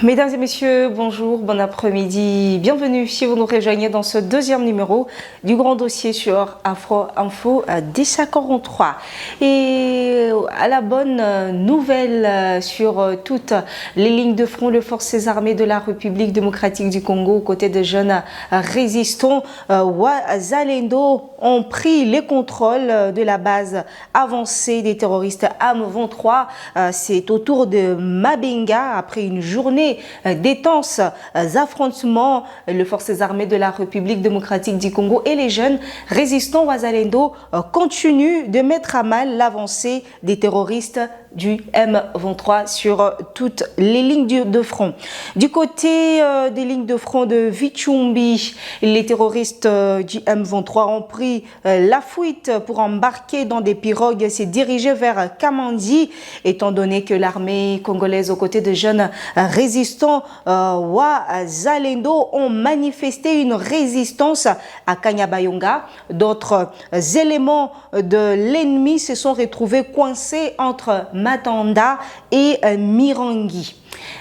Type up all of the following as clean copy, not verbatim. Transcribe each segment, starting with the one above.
Mesdames et messieurs, bonjour, bon après-midi, bienvenue si vous nous rejoignez dans ce deuxième numéro du grand dossier sur Afro Info DC43. Et à la bonne nouvelle sur toutes les lignes de front, les forces armées de la République démocratique du Congo aux côtés de jeunes résistants Wazalendo ont pris les contrôles de la base avancée des terroristes AM23. C'est autour de Mabenga après une journée d'intenses affrontements. Les forces armées de la République démocratique du Congo et les jeunes résistants Wazalendo continuent de mettre à mal l'avancée des terroristes du M23 sur toutes les lignes de front. Du côté des lignes de front de Vichumbi, les terroristes du M23 ont pris la fuite pour embarquer dans des pirogues et se diriger vers Kamandi, étant donné que l'armée congolaise aux côtés de jeunes résistants Wazalendo ont manifesté une résistance à Kanyabayonga. D'autres éléments de l'ennemi se sont retrouvés coincés entre Matanda et Mirangi.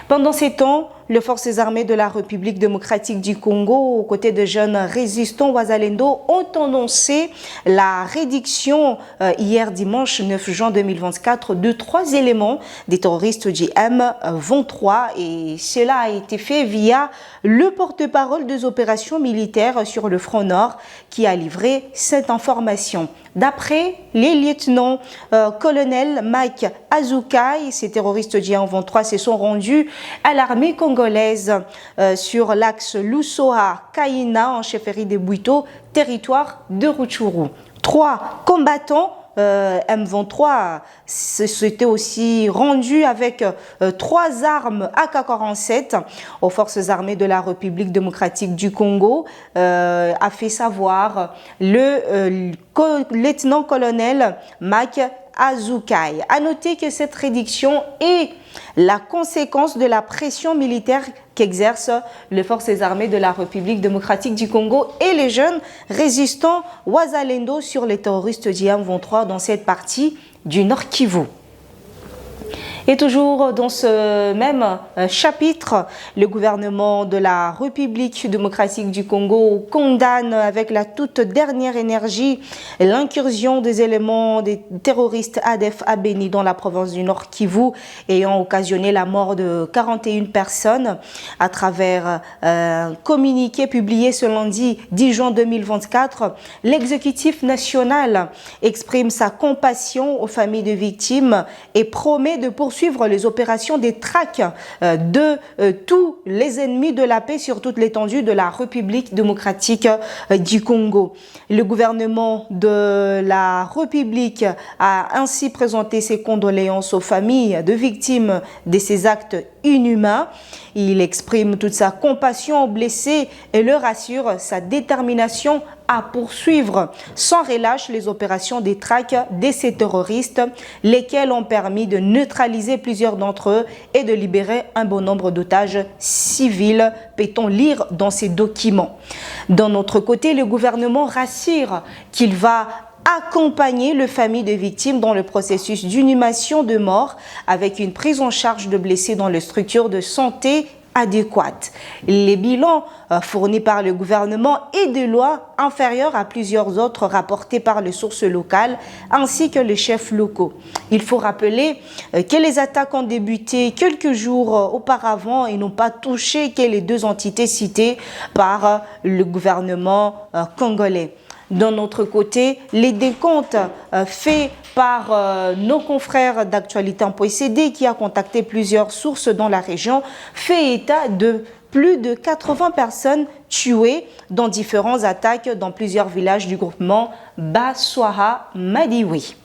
Pendant ces temps, les forces armées de la République démocratique du Congo, aux côtés de jeunes résistants Wazalendo, ont annoncé la réduction hier dimanche 9 juin 2024 de 3 éléments des terroristes du M23 et cela a été fait via le porte-parole des opérations militaires sur le front nord qui a livré cette information. D'après les lieutenants-colonels Mike Azukai, ces terroristes du M23 se sont rendus à l'armée congolaise sur l'axe Lusoa-Kaina en chefferie de Bouito, territoire de Rutshuru. 3 combattants M23 s'était aussi rendu avec 3 armes AK-47 aux forces armées de la République démocratique du Congo, a fait savoir le lieutenant-colonel Mac Azukai. A noter que cette réduction est la conséquence de la pression militaire qu'exercent les forces armées de la République démocratique du Congo et les jeunes résistants Wazalendo sur les terroristes du M23 dans cette partie du Nord Kivu. Et toujours dans ce même chapitre, le gouvernement de la République démocratique du Congo condamne avec la toute dernière énergie l'incursion des éléments des terroristes ADF à Beni dans la province du Nord Kivu ayant occasionné la mort de 41 personnes. À travers un communiqué publié ce lundi 10 juin 2024, l'exécutif national exprime sa compassion aux familles de victimes et promet de poursuivre les opérations des traques de tous les ennemis de la paix sur toute l'étendue de la République démocratique du Congo. Le gouvernement de la République a ainsi présenté ses condoléances aux familles de victimes de ces actes inhumains. Il exprime toute sa compassion aux blessés et leur assure sa détermination à poursuivre sans relâche les opérations des traques de ces terroristes, lesquelles ont permis de neutraliser plusieurs d'entre eux et de libérer un bon nombre d'otages civils, peut-on lire dans ces documents. D'un autre côté, le gouvernement rassure qu'il va accompagner les familles de victimes dans le processus d'inhumation de mort avec une prise en charge de blessés dans les structures de santé adéquate. Les bilans fournis par le gouvernement est de loin inférieur à plusieurs autres rapportés par les sources locales ainsi que les chefs locaux. Il faut rappeler que les attaques ont débuté quelques jours auparavant et n'ont pas touché que les 2 entités citées par le gouvernement congolais. D'un autre côté, les décomptes faits par nos confrères d'actualité.cd qui a contacté plusieurs sources dans la région fait état de plus de 80 personnes tuées dans différentes attaques dans plusieurs villages du groupement Baswaha-Madiwi.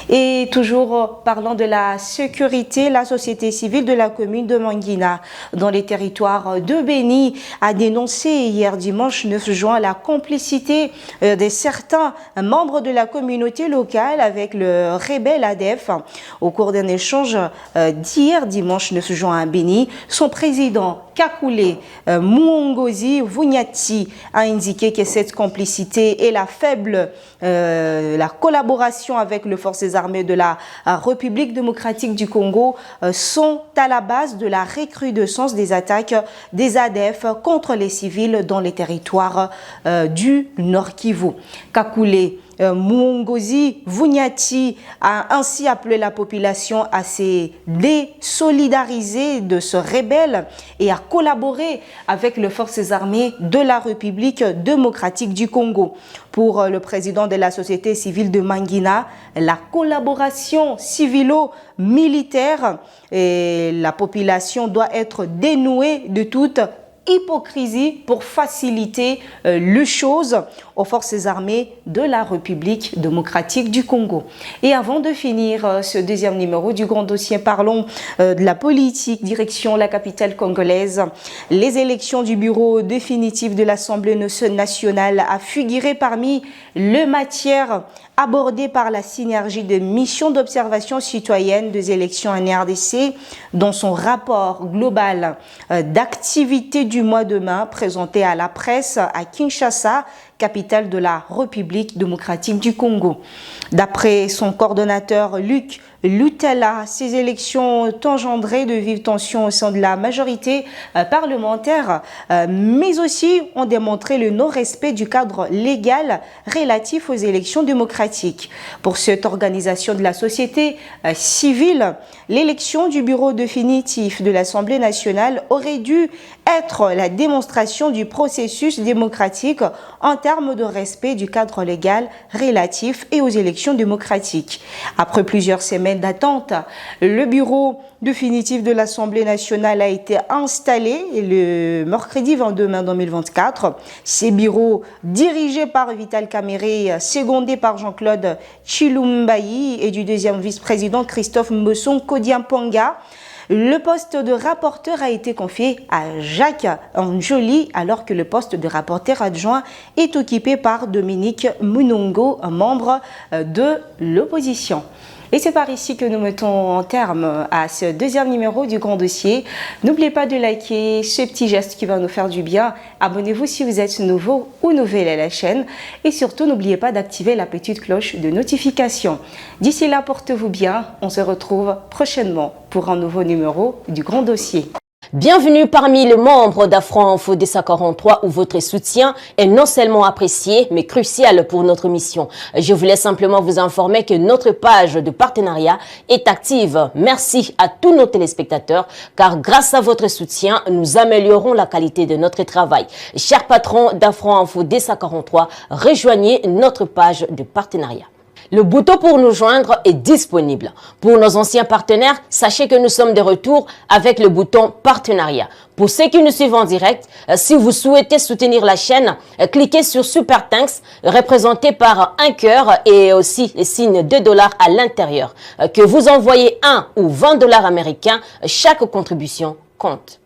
Et toujours parlant de la sécurité, la société civile de la commune de Mangina, dans les territoires de Beni, a dénoncé hier dimanche 9 juin la complicité de certains membres de la communauté locale avec le rebelle ADF. Au cours d'un échange d'hier dimanche 9 juin à Beni, son président Kakule Muongozi Vunyati a indiqué que cette complicité et la collaboration avec le les forces armées de la République démocratique du Congo sont à la base de la recrudescence des attaques des ADF contre les civils dans les territoires du Nord Kivu. Kakule Muongozi Vunyati a ainsi appelé la population à se désolidariser de ce rebelle et à collaborer avec les forces armées de la République démocratique du Congo. Pour le président de la société civile de Mangina, la collaboration civilo-militaire et la population doit être dénouée de toute hypocrisie pour faciliter les choses aux forces armées de la République démocratique du Congo. Et avant de finir ce deuxième numéro du grand dossier, parlons de la politique, direction la capitale congolaise. Les élections du bureau définitif de l'Assemblée nationale a figuré parmi les matières abordées par la synergie de missions d'observation citoyenne des élections en RDC dans son rapport global d'activité du mois de mai présenté à la presse à Kinshasa, capitale de la République démocratique du Congo. D'après son coordonnateur Luc Lutella, ces élections ont engendré de vives tensions au sein de la majorité parlementaire, mais aussi ont démontré le non-respect du cadre légal relatif aux élections démocratiques. Pour cette organisation de la société civile, l'élection du bureau définitif de l'Assemblée nationale aurait dû être la démonstration du processus démocratique en termes de respect du cadre légal relatif et aux élections démocratiques. Après plusieurs semaines d'attente, le bureau définitif de l'Assemblée nationale a été installé le mercredi 22 mai 2024. Ces bureaux, dirigés par Vital Kamerhe, secondés par Jean-Claude Chilumbayi et du deuxième vice-président Christophe Mbosson-Kodiampanga. Le poste de rapporteur a été confié à Jacques Njoli, alors que le poste de rapporteur adjoint est occupé par Dominique Munongo, un membre de l'opposition. Et c'est par ici que nous mettons en terme à ce deuxième numéro du Grand Dossier. N'oubliez pas de liker ce petit geste qui va nous faire du bien. Abonnez-vous si vous êtes nouveau ou nouvelle à la chaîne. Et surtout, n'oubliez pas d'activer la petite cloche de notification. D'ici là, portez-vous bien. On se retrouve prochainement pour un nouveau numéro du Grand Dossier. Bienvenue parmi les membres d'Afro Info DSA 43 où votre soutien est non seulement apprécié mais crucial pour notre mission. Je voulais simplement vous informer que notre page de partenariat est active. Merci à tous nos téléspectateurs car grâce à votre soutien, nous améliorons la qualité de notre travail. Chers patrons d'Afro Info DSA 43, rejoignez notre page de partenariat. Le bouton pour nous joindre est disponible. Pour nos anciens partenaires, sachez que nous sommes de retour avec le bouton partenariat. Pour ceux qui nous suivent en direct, si vous souhaitez soutenir la chaîne, cliquez sur Super Thanks, représenté par un cœur et aussi le signe $2 à l'intérieur. Que vous envoyez 1 ou $20 américains, chaque contribution compte.